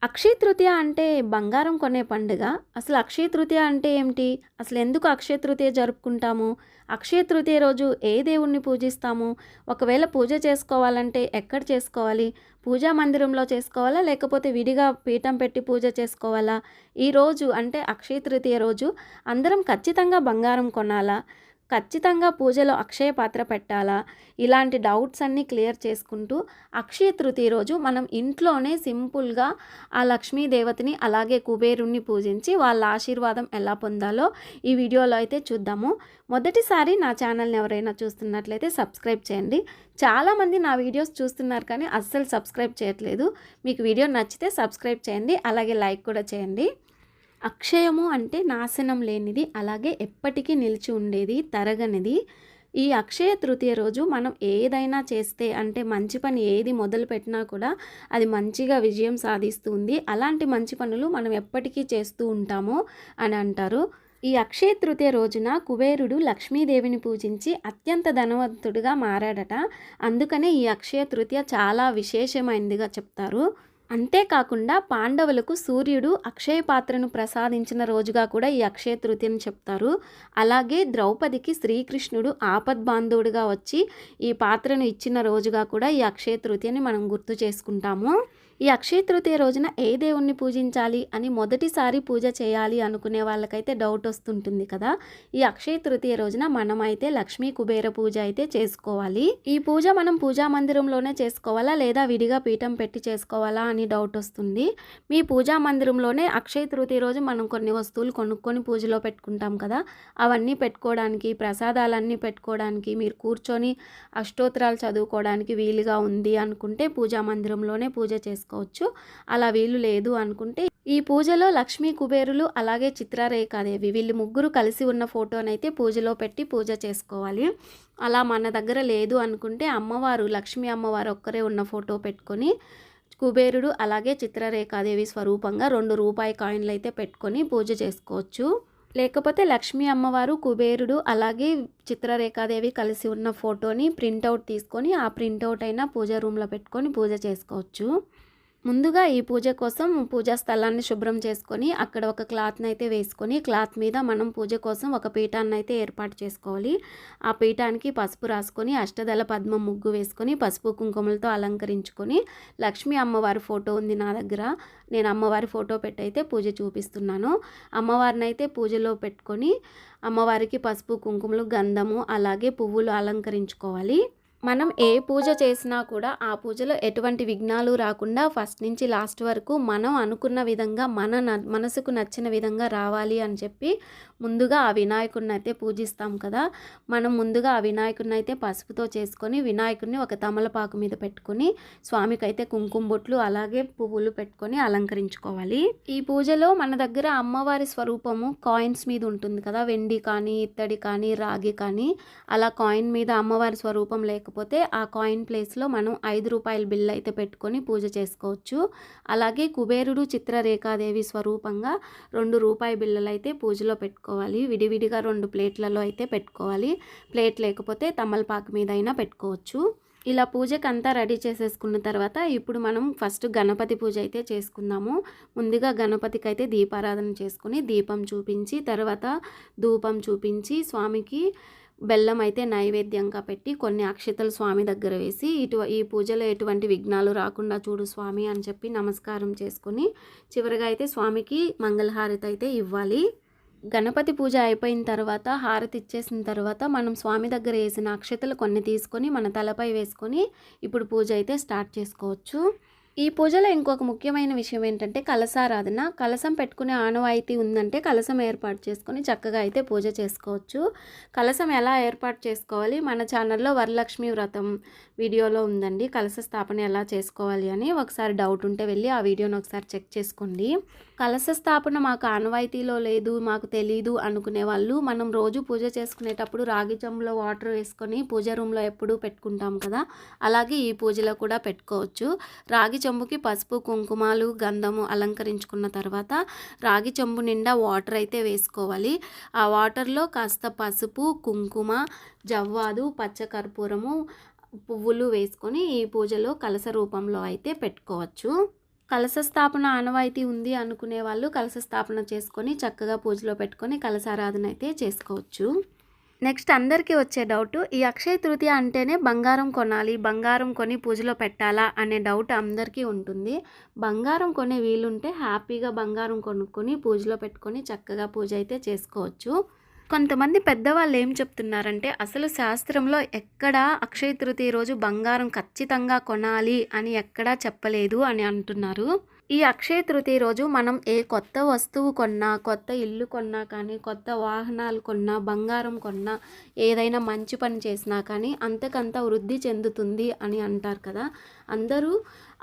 అక్షయ తృతీయ అంటే బంగారం కొనే పండుగ. అసలు అక్షయ తృతీయ అంటే ఏమిటి? అసలు ఎందుకు అక్షయ తృతీయ జరుపుకుంటాము? అక్షయ తృతీయ రోజు ఏ దేవుణ్ణి పూజిస్తాము? ఒకవేళ పూజ చేసుకోవాలంటే ఎక్కడ చేసుకోవాలి? పూజా మందిరంలో చేసుకోవాలా? లేకపోతే విడిగా పీఠం పెట్టి పూజ చేసుకోవాలా? ఈరోజు అంటే అక్షయ తృతీయ రోజు అందరం ఖచ్చితంగా బంగారం కొనాలా? ఖచ్చితంగా పూజలో అక్షయ పాత్ర పెట్టాలా? ఇలాంటి డౌట్స్ అన్నీ క్లియర్ చేసుకుంటూ అక్షయ తృతీయ రోజు మనం ఇంట్లోనే సింపుల్గా ఆ లక్ష్మీ దేవతని అలాగే కుబేరుణ్ణి పూజించి వాళ్ళ ఆశీర్వాదం ఎలా పొందాలో ఈ వీడియోలో అయితే చూద్దాము. మొదటిసారి నా ఛానల్ని ఎవరైనా చూస్తున్నట్లయితే సబ్స్క్రైబ్ చేయండి. చాలామంది నా వీడియోస్ చూస్తున్నారు కానీ అస్సలు సబ్స్క్రైబ్ చేయట్లేదు. మీకు వీడియో నచ్చితే సబ్స్క్రైబ్ చేయండి, అలాగే లైక్ కూడా చేయండి. అక్షయము అంటే నాశనం లేనిది, అలాగే ఎప్పటికీ నిలిచి ఉండేది, తరగనిది. ఈ అక్షయ తృతీయ రోజు మనం ఏదైనా చేస్తే అంటే మంచి పని ఏది మొదలుపెట్టినా కూడా అది మంచిగా విజయం సాధిస్తుంది. అలాంటి మంచి పనులు మనం ఎప్పటికీ చేస్తూ ఉంటాము అని అంటారు. ఈ అక్షయ తృతీయ రోజున కుబేరుడు లక్ష్మీదేవిని పూజించి అత్యంత ధనవంతుడిగా మారాడట. అందుకనే ఈ అక్షయ తృతీయ చాలా విశేషమైనదిగా చెప్తారు. అంతేకాకుండా పాండవులకు సూర్యుడు అక్షయ పాత్రను ప్రసాదించిన రోజుగా కూడా ఈ అక్షయ తృతీయను చెప్తారు. అలాగే ద్రౌపదికి శ్రీకృష్ణుడు ఆపద్బాంధవుడిగా వచ్చి ఈ పాత్రను ఇచ్చిన రోజుగా కూడా ఈ అక్షయ తృతీయని మనం గుర్తు చేసుకుంటాము. ఈ అక్షయ తృతీయ రోజున ఏ దేవుణ్ణి పూజించాలి అని మొదటిసారి పూజ చేయాలి అనుకునే వాళ్ళకైతే డౌట్ వస్తుంటుంది కదా. ఈ అక్షయ తృతీయ రోజున మనమైతే లక్ష్మీ కుబేర పూజ అయితే చేసుకోవాలి. ఈ పూజ మనం పూజా మందిరంలోనే చేసుకోవాలా లేదా విడిగా పీఠం పెట్టి చేసుకోవాలా అని డౌట్ వస్తుంది. మీ పూజా మందిరంలోనే అక్షయ తృతీయ రోజు మనం కొన్ని వస్తువులు కొనుక్కొని పూజలో పెట్టుకుంటాం కదా, అవన్నీ పెట్టుకోవడానికి, ప్రసాదాలన్నీ పెట్టుకోవడానికి, మీరు కూర్చొని అష్టోత్తరాలు చదువుకోవడానికి వీలుగా ఉంది అనుకుంటే పూజా మందిరంలోనే పూజ చేసుకోవచ్చు. అలా వీలు లేదు అనుకుంటే ఈ పూజలో లక్ష్మీ కుబేరులు అలాగే చిత్రరేఖాదేవి వీళ్ళు ముగ్గురు కలిసి ఉన్న ఫోటోనైతే పూజలో పెట్టి పూజ చేసుకోవాలి. అలా మన దగ్గర లేదు అనుకుంటే అమ్మవారు లక్ష్మీ అమ్మవారు ఒక్కరే ఉన్న ఫోటో పెట్టుకొని కుబేరుడు అలాగే చిత్రరేఖాదేవి స్వరూపంగా 2 రూపాయి కాయిన్లు అయితే పెట్టుకొని పూజ చేసుకోవచ్చు. లేకపోతే లక్ష్మీ అమ్మవారు కుబేరుడు అలాగే చిత్రరేఖాదేవి కలిసి ఉన్న ఫోటోని ప్రింటౌట్ తీసుకొని ఆ ప్రింటౌట్ అయినా పూజా రూమ్లో పెట్టుకొని పూజ చేసుకోవచ్చు. ముందుగా ఈ పూజ కోసం పూజా స్థలాన్ని శుభ్రం చేసుకొని అక్కడ ఒక క్లాత్ని అయితే వేసుకొని క్లాత్ మీద మనం పూజ కోసం ఒక పీఠాన్ని అయితే ఏర్పాటు చేసుకోవాలి. ఆ పీఠానికి పసుపు రాసుకొని అష్టదళ పద్మం ముగ్గు వేసుకొని పసుపు కుంకుమలతో అలంకరించుకొని లక్ష్మీ అమ్మవారి ఫోటో ఉంది నా దగ్గర, నేను అమ్మవారి ఫోటో పెట్టి అయితే పూజ చూపిస్తున్నాను. అమ్మవారిని అయితే పూజలో పెట్టుకొని అమ్మవారికి పసుపు కుంకుమలు గంధము అలాగే పువ్వులు అలంకరించుకోవాలి. మనం ఏ పూజ చేసినా కూడా ఆ పూజలో ఎటువంటి విఘ్నాలు రాకుండా ఫస్ట్ నుంచి లాస్ట్ వరకు మనం అనుకున్న విధంగా మనసుకు నచ్చిన విధంగా రావాలి అని చెప్పి ముందుగా ఆ వినాయకుడిని అయితే పూజిస్తాం కదా. మనం ముందుగా ఆ వినాయకుడిని అయితే పసుపుతో చేసుకొని వినాయకుడిని ఒక తమలపాకు మీద పెట్టుకొని స్వామికి అయితే కుంకుమ బొట్లు అలాగే పువ్వులు పెట్టుకొని అలంకరించుకోవాలి. ఈ పూజలో మన దగ్గర అమ్మవారి స్వరూపము కాయిన్స్ మీద ఉంటుంది కదా, వెండి కానీ ఇత్తడి కానీ రాగి కానీ, అలా కాయిన్ మీద అమ్మవారి స్వరూపం లేకపోతే ఆ కాయిన్ ప్లేస్లో మనం 5 రూపాయల బిల్ అయితే పెట్టుకొని పూజ చేసుకోవచ్చు. అలాగే కుబేరుడు చిత్రరేఖాదేవి స్వరూపంగా 2 రూపాయి బిళ్ళలు అయితే పూజలో పెట్టుకోవాలి. విడివిడిగా 2 ప్లేట్లలో అయితే పెట్టుకోవాలి. ప్లేట్ లేకపోతే తమలపాకు మీద అయినా పెట్టుకోవచ్చు. ఇలా పూజకి అంతా రెడీ చేసేసుకున్న తర్వాత ఇప్పుడు మనం ఫస్ట్ గణపతి పూజ అయితే చేసుకుందాము. ముందుగా గణపతికి అయితే దీపారాధన చేసుకుని దీపం చూపించి తర్వాత ధూపం చూపించి స్వామికి బెల్లం అయితే నైవేద్యంగా పెట్టి కొన్ని అక్షతలు స్వామి దగ్గర వేసి ఈ పూజలో ఎటువంటి విఘ్నాలు రాకుండా చూడు స్వామి అని చెప్పి నమస్కారం చేసుకొని చివరిగా అయితే స్వామికి మంగళహారతి అయితే ఇవ్వాలి. గణపతి పూజ అయిపోయిన తర్వాత హారతి ఇచ్చేసిన తర్వాత మనం స్వామి దగ్గర వేసిన అక్షతలు కొన్ని తీసుకొని మన తలపై వేసుకొని ఇప్పుడు పూజ అయితే స్టార్ట్ చేసుకోవచ్చు. ఈ పూజలో ఇంకొక ముఖ్యమైన విషయం ఏంటంటే కలశారాధన. కలశం పెట్టుకునే ఆనవాయితీ ఉందంటే కలశం ఏర్పాటు చేసుకొని చక్కగా అయితే పూజ చేసుకోవచ్చు. కలశం ఎలా ఏర్పాటు చేసుకోవాలి మన ఛానల్లో వరలక్ష్మి వ్రతం వీడియోలో ఉందండి, కలశ స్థాపన ఎలా చేసుకోవాలి అని. ఒకసారి డౌట్ ఉంటే వెళ్ళి ఆ వీడియోని ఒకసారి చెక్ చేసుకోండి. కలశ స్థాపన మాకు ఆనవాయితీలో లేదు, మాకు తెలీదు అనుకునే వాళ్ళు మనం రోజు పూజ చేసుకునేటప్పుడు రాగి చెంబులో వాటర్ వేసుకొని పూజ రూమ్లో ఎప్పుడూ పెట్టుకుంటాం కదా, అలాగే ఈ పూజలో కూడా పెట్టుకోవచ్చు. రాగి చెంబుకి పసుపు కుంకుమాలు గంధము అలంకరించుకున్న తర్వాత రాగి చెంబు నిండా వాటర్ అయితే వేసుకోవాలి. ఆ వాటర్లో కాస్త పసుపు కుంకుమ జవ్వాదు పచ్చకర్పూరము పువ్వులు వేసుకొని ఈ పూజలో కలశ రూపంలో అయితే పెట్టుకోవచ్చు. కలశ స్థాపన ఆనవాయితీ ఉంది అనుకునే వాళ్ళు కలశ స్థాపన చేసుకొని చక్కగా పూజలో పెట్టుకొని కలశారాధన అయితే చేసుకోవచ్చు. నెక్స్ట్ అందరికీ వచ్చే డౌటు, ఈ అక్షయ తృతీయ అంటేనే బంగారం కొనాలి, బంగారం కొని పూజలో పెట్టాలా అనే డౌట్ అందరికీ ఉంటుంది. బంగారం కొనే వీలుంటే హ్యాపీగా బంగారం కొనుక్కొని పూజలో పెట్టుకొని చక్కగా పూజ అయితే చేసుకోవచ్చు. కొంతమంది పెద్దవాళ్ళు ఏం చెప్తున్నారంటే, అసలు శాస్త్రంలో ఎక్కడా అక్షయ తృతీయ రోజు బంగారం ఖచ్చితంగా కొనాలి అని ఎక్కడా చెప్పలేదు అని అంటున్నారు. ఈ అక్షయ తృతీయ రోజు మనం ఏ కొత్త వస్తువు కొన్నా, కొత్త ఇల్లు కొన్నా కానీ, కొత్త వాహనాలు కొన్నా, బంగారం కొన్నా, ఏదైనా మంచి పని చేసినా కానీ అంతకంత వృద్ధి చెందుతుంది అని అంటారు కదా. అందరూ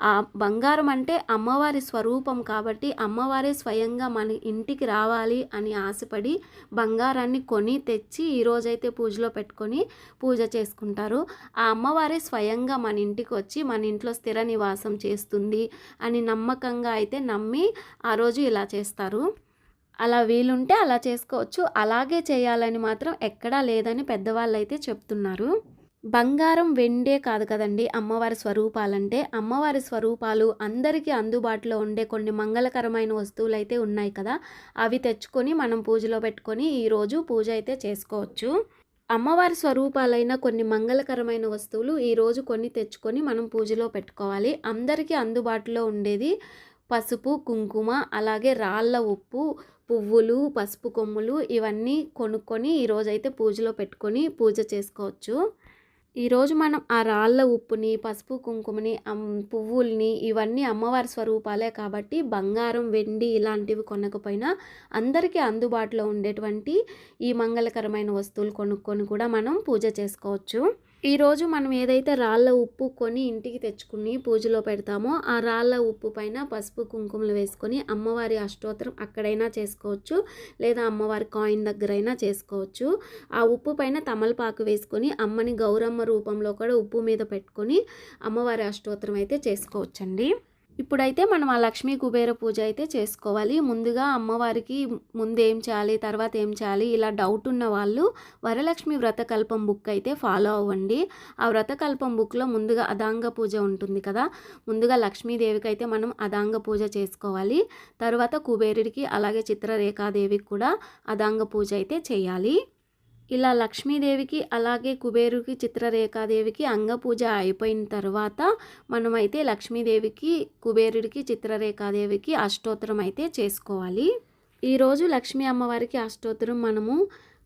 ఆ బంగారం అంటే అమ్మవారి స్వరూపం కాబట్టి అమ్మవారే స్వయంగా మన ఇంటికి రావాలి అని ఆశపడి బంగారాన్ని కొని తెచ్చి ఈరోజైతే పూజలో పెట్టుకొని పూజ చేసుకుంటారు. ఆ అమ్మవారే స్వయంగా మన ఇంటికి వచ్చి మన ఇంట్లో స్థిర నివాసం చేస్తుంది అని నమ్మకంగా అయితే నమ్మి ఆ రోజు ఇలా చేస్తారు. అలా వీలుంటే అలా చేసుకోవచ్చు. అలాగే చేయాలని మాత్రం ఎక్కడా లేదని పెద్దవాళ్ళు అయితే చెప్తున్నారు. బంగారం వెండే కాదు కదండి అమ్మవారి స్వరూపాలంటే. అమ్మవారి స్వరూపాలు అందరికీ అందుబాటులో ఉండే కొన్ని మంగళకరమైన వస్తువులు అయితే ఉన్నాయి కదా, అవి తెచ్చుకొని మనం పూజలో పెట్టుకొని ఈరోజు పూజ అయితే చేసుకోవచ్చు. అమ్మవారి స్వరూపాలైన కొన్ని మంగళకరమైన వస్తువులు ఈరోజు కొన్ని తెచ్చుకొని మనం పూజలో పెట్టుకోవాలి. అందరికీ అందుబాటులో ఉండేది పసుపు, కుంకుమ, అలాగే రాళ్ళ ఉప్పు, పువ్వులు, పసుపు కొమ్ములు ఇవన్నీ కొనుక్కొని ఈరోజైతే పూజలో పెట్టుకొని పూజ చేసుకోవచ్చు. ఈరోజు మనం ఆ రాళ్ళ ఉప్పుని, పసుపు కుంకుమని, పువ్వుల్ని ఇవన్నీ అమ్మవారి స్వరూపాలే కాబట్టి బంగారం, వెండి ఇలాంటివి కొనకపోయినా అందరికీ అందుబాటులో ఉండేటువంటి ఈ మంగళకరమైన వస్తువులు కొనుక్కొని కూడా మనం పూజ చేసుకోవచ్చు. ఈరోజు మనం ఏదైతే రాళ్ళ ఉప్పు కొని ఇంటికి తెచ్చుకుని పూజలో పెడతామో ఆ రాళ్ళ ఉప్పు పైన పసుపు కుంకుమలు వేసుకొని అమ్మవారి అష్టోత్తరం అక్కడైనా చేసుకోవచ్చు, లేదా అమ్మవారి కాయిన్ దగ్గరైనా చేసుకోవచ్చు. ఆ ఉప్పు పైన తమలపాకు వేసుకొని అమ్మని గౌరమ్మ రూపంలో కూడా ఉప్పు మీద పెట్టుకొని అమ్మవారి అష్టోత్తరం అయితే చేసుకోవచ్చండి. ఇప్పుడైతే మనం ఆ లక్ష్మీ కుబేర పూజ అయితే చేసుకోవాలి. ముందుగా అమ్మవారికి ముందు ఏం చేయాలి, తర్వాత ఏం చేయాలి ఇలా డౌట్ ఉన్న వాళ్ళు వరలక్ష్మి వ్రతకల్పం బుక్ అయితే ఫాలో అవ్వండి. ఆ వ్రతకల్పం బుక్లో ముందుగా అదాంగ పూజ ఉంటుంది కదా, ముందుగా లక్ష్మీదేవికి అయితే మనం అదాంగ పూజ చేసుకోవాలి. తర్వాత కుబేరుడికి అలాగే చిత్రరేఖాదేవికి కూడా అదాంగ పూజ అయితే చేయాలి. ఇలా లక్ష్మీదేవికి అలాగే కుబేరుకి చిత్రరేఖాదేవికి అంగపూజ అయిపోయిన తర్వాత మనమైతే లక్ష్మీదేవికి, కుబేరుడికి, చిత్రరేఖాదేవికి అష్టోత్తరం అయితే చేసుకోవాలి. ఈరోజు లక్ష్మీ అమ్మవారికి అష్టోత్తరం మనము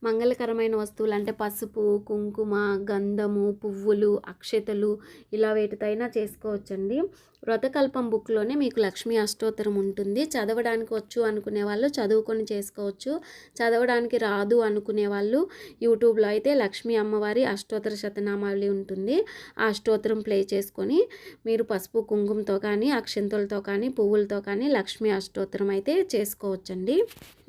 మంగళకరమైన వస్తువులు అంటే పసుపు, కుంకుమ, గంధము, పువ్వులు, అక్షతలు ఇలా వేటితైనా చేసుకోవచ్చండి. వ్రతకల్పం బుక్లోనే మీకు లక్ష్మీ అష్టోత్తరం ఉంటుంది. చదవడానికి వచ్చు అనుకునే వాళ్ళు చదువుకొని చేసుకోవచ్చు. చదవడానికి రాదు అనుకునే వాళ్ళు యూట్యూబ్లో అయితే లక్ష్మీ అమ్మవారి అష్టోత్తర శతనామావళి ఉంటుంది. ఆ అష్టోత్తరం ప్లే చేసుకొని మీరు పసుపు కుంకుమతో కానీ, అక్షంతలతో కానీ, పువ్వులతో కానీ లక్ష్మీ అష్టోత్తరం అయితే చేసుకోవచ్చండి.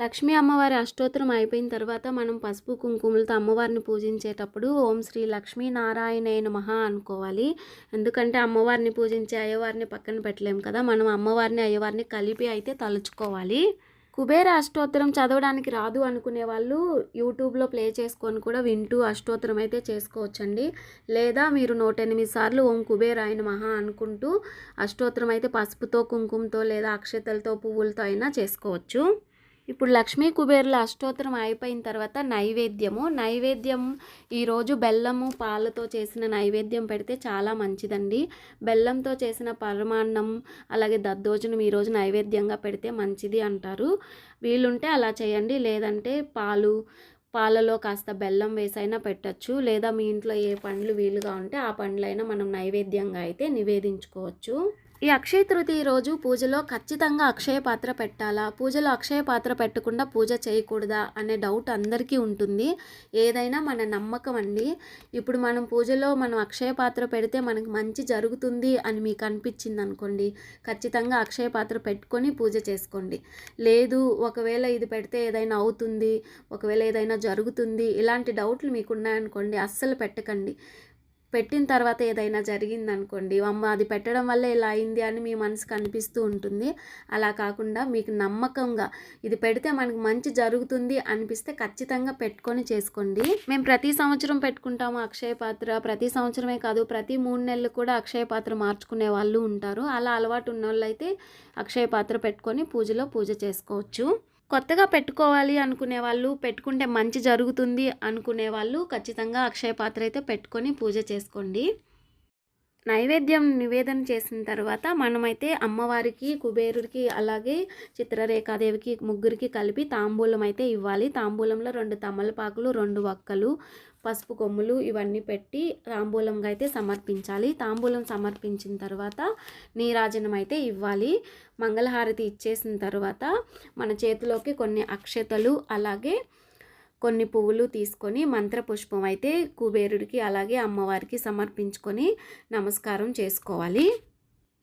లక్ష్మీ అమ్మవారి అష్టోత్తరం అయిపోయిన తర్వాత మనం పసుపు కుంకుమలతో అమ్మవారిని పూజించేటప్పుడు ఓం శ్రీ లక్ష్మీ నారాయణే నమః అనుకోవాలి. ఎందుకంటే అమ్మవారిని పూజించే అయ్యవారిని పక్కన పెట్టలేము కదా, మనం అమ్మవారిని అయ్యవారిని కలిపి అయితే తలుచుకోవాలి. కుబేర అష్టోత్తరం చదవడానికి రాదు అనుకునే వాళ్ళు యూట్యూబ్లో ప్లే చేసుకొని కూడా వింటూ అష్టోత్తరం అయితే చేసుకోవచ్చండి. లేదా మీరు 108 సార్లు ఓం కుబేరాయ నమః అనుకుంటూ అష్టోత్తరం అయితే పసుపుతో, కుంకుమతో లేదా అక్షతలతో, పువ్వులతో అయినా చేసుకోవచ్చు. ఇప్పుడు లక్ష్మీ కుబేరుల అష్టోత్తరం అయిపోయిన తర్వాత నైవేద్యం ఈరోజు బెల్లము, పాలతో చేసిన నైవేద్యం పెడితే చాలా మంచిదండి. బెల్లంతో చేసిన పరమాన్నం అలాగే దద్దోజనం ఈరోజు నైవేద్యంగా పెడితే మంచిది అంటారు. వీలుంటే అలా చేయండి. లేదంటే పాలలో కాస్త బెల్లం వేసైనా పెట్టచ్చు. లేదా మీ ఇంట్లో ఏ పండ్లు వీలుగా ఉంటే ఆ పండ్లైనా మనం నైవేద్యంగా అయితే నివేదించుకోవచ్చు. ఈ అక్షయ తృతీయ రోజు పూజలో ఖచ్చితంగా అక్షయ పాత్ర పెట్టాలా, పూజలో అక్షయ పాత్ర పెట్టకుండా పూజ చేయకూడదా అనే డౌట్ అందరికీ ఉంటుంది. ఏదైనా మన నమ్మకం అండి. ఇప్పుడు మనం పూజలో అక్షయ పాత్ర పెడితే మనకు మంచి జరుగుతుంది అని మీకు అనిపించింది అనుకోండి, ఖచ్చితంగా అక్షయ పాత్ర పెట్టుకొని పూజ చేసుకోండి. లేదు ఒకవేళ ఇది పెడితే ఏదైనా అవుతుంది, ఒకవేళ ఏదైనా జరుగుతుంది ఇలాంటి డౌట్లు మీకు ఉన్నాయనుకోండి, అస్సలు పెట్టకండి. పెట్టిన తర్వాత ఏదైనా జరిగిందనుకోండి, అమ్మ అది పెట్టడం వల్లే ఇలా అయింది అని మీ మనసుకు అనిపిస్తూ ఉంటుంది. అలా కాకుండా మీకు నమ్మకంగా ఇది పెడితే మనకు మంచి జరుగుతుంది అనిపిస్తే ఖచ్చితంగా పెట్టుకొని చేసుకోండి. మేము ప్రతి సంవత్సరం పెట్టుకుంటాము అక్షయ పాత్ర. ప్రతి సంవత్సరమే కాదు, ప్రతి 3 నెలలు కూడా అక్షయ పాత్ర మార్చుకునే వాళ్ళు ఉంటారు. అలా అలవాటు ఉన్నోళ్ళైతే అక్షయ పాత్ర పెట్టుకొని పూజ చేసుకోవచ్చు. కొత్తగా పెట్టుకోవాలి అనుకునే వాళ్ళు, పెట్టుకుంటే మంచి జరుగుతుంది అనుకునే వాళ్ళు ఖచ్చితంగా అక్షయ పాత్ర అయితే పెట్టుకొని పూజ చేసుకోండి. నైవేద్యం నివేదన చేసిన తర్వాత మనమైతే అమ్మవారికి, కుబేరుడికి, అలాగే చిత్రరేఖాదేవికి ముగ్గురికి కలిపి తాంబూలం అయితే ఇవ్వాలి. తాంబూలంలో 2 తమలపాకులు, 2 వక్కలు, పసుపు కొమ్ములు ఇవన్నీ పెట్టి తాంబూలంగా అయితే సమర్పించాలి. తాంబూలం సమర్పించిన తర్వాత నీరాజనం అయితే ఇవ్వాలి. మంగళహారతి ఇచ్చేసిన తర్వాత మన చేతిలోకి కొన్ని అక్షతలు, అలాగే కొన్ని పువ్వులు తీసుకొని మంత్రపుష్పం అయితే కుబేరుడికి అలాగే అమ్మవారికి సమర్పించుకొని నమస్కారం చేసుకోవాలి.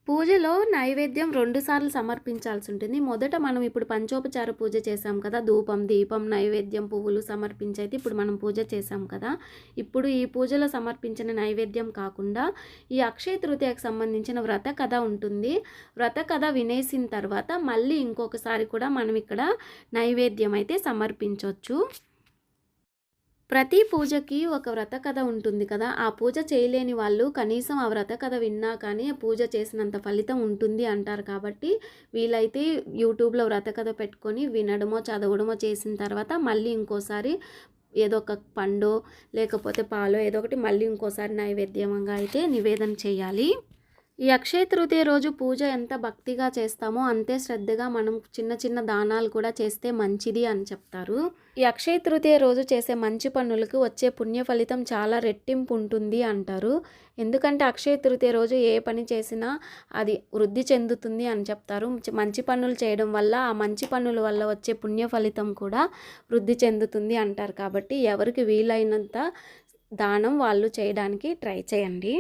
పూజలో నైవేద్యం 2 సార్లు సమర్పించాల్సి ఉంటుంది. మొదట మనం ఇప్పుడు పంచోపచార పూజ చేసాం కదా, ధూపం, దీపం, నైవేద్యం, పువ్వులు సమర్పించి అయితే ఇప్పుడు మనం పూజ చేసాం కదా. ఇప్పుడు ఈ పూజలో సమర్పించిన నైవేద్యం కాకుండా ఈ అక్షయ తృతీయకు సంబంధించిన వ్రత కథ ఉంటుంది. వ్రత కథ వినేసిన తర్వాత మళ్ళీ ఇంకొకసారి కూడా మనం ఇక్కడ నైవేద్యం అయితే సమర్పించవచ్చు. ప్రతి పూజకి ఒక వ్రత కథ ఉంటుంది కదా, ఆ పూజ చేయలేని వాళ్ళు కనీసం ఆ వ్రత కథ విన్నా కానీ పూజ చేసినంత ఫలితం ఉంటుంది అంటారు. కాబట్టి వీలైతే యూట్యూబ్లో వ్రత కథ పెట్టుకొని వినడమో చదవడమో చేసిన తర్వాత మళ్ళీ ఇంకోసారి ఏదో ఒక పండో లేకపోతే పాలో ఏదో ఒకటి మళ్ళీ ఇంకోసారి నైవేద్యంగా అయితే నివేదన చేయాలి. ఈ అక్షయ తృతీయ రోజు పూజ ఎంత భక్తిగా చేస్తామో అంతే శ్రద్ధగా మనం చిన్న చిన్న దానాలు కూడా చేస్తే మంచిది అని చెప్తారు. ఈ అక్షయ తృతీయ రోజు చేసే మంచి పనులకు వచ్చే పుణ్య ఫలితం చాలా రెట్టింపు ఉంటుంది అంటారు. ఎందుకంటే అక్షయ తృతీయ రోజు ఏ పని చేసినా అది వృద్ధి చెందుతుంది అని చెప్తారు. మంచి పనులు చేయడం వల్ల ఆ మంచి పనుల వల్ల వచ్చే పుణ్య ఫలితం కూడా వృద్ధి చెందుతుంది అంటారు. కాబట్టి ఎవరికి వీలైనంత దానం వాళ్ళు చేయడానికి ట్రై చేయండి.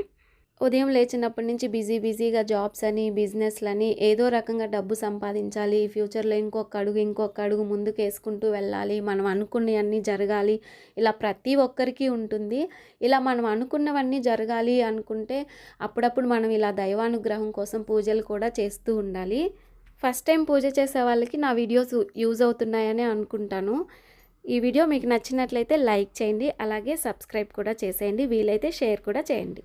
ఉదయం లేచినప్పటి నుంచి బిజీగా జాబ్స్ అని, బిజినెస్లని ఏదో రకంగా డబ్బు సంపాదించాలి, ఫ్యూచర్లో ఇంకొక అడుగు ముందుకు వేసుకుంటూ వెళ్ళాలి, మనం అనుకున్నవన్నీ జరగాలి, ఇలా ప్రతి ఒక్కరికి ఉంటుంది. ఇలా మనం అనుకున్నవన్నీ జరగాలి అనుకుంటే అప్పుడప్పుడు మనం ఇలా దైవానుగ్రహం కోసం పూజలు కూడా చేస్తూ ఉండాలి. ఫస్ట్ టైం పూజ చేసే వాళ్ళకి నా వీడియోస్ యూజ్ అవుతున్నాయని అనుకుంటాను. ఈ వీడియో మీకు నచ్చినట్లయితే లైక్ చేయండి, అలాగే సబ్స్క్రైబ్ కూడా చేసేయండి, వీలైతే షేర్ కూడా చేయండి.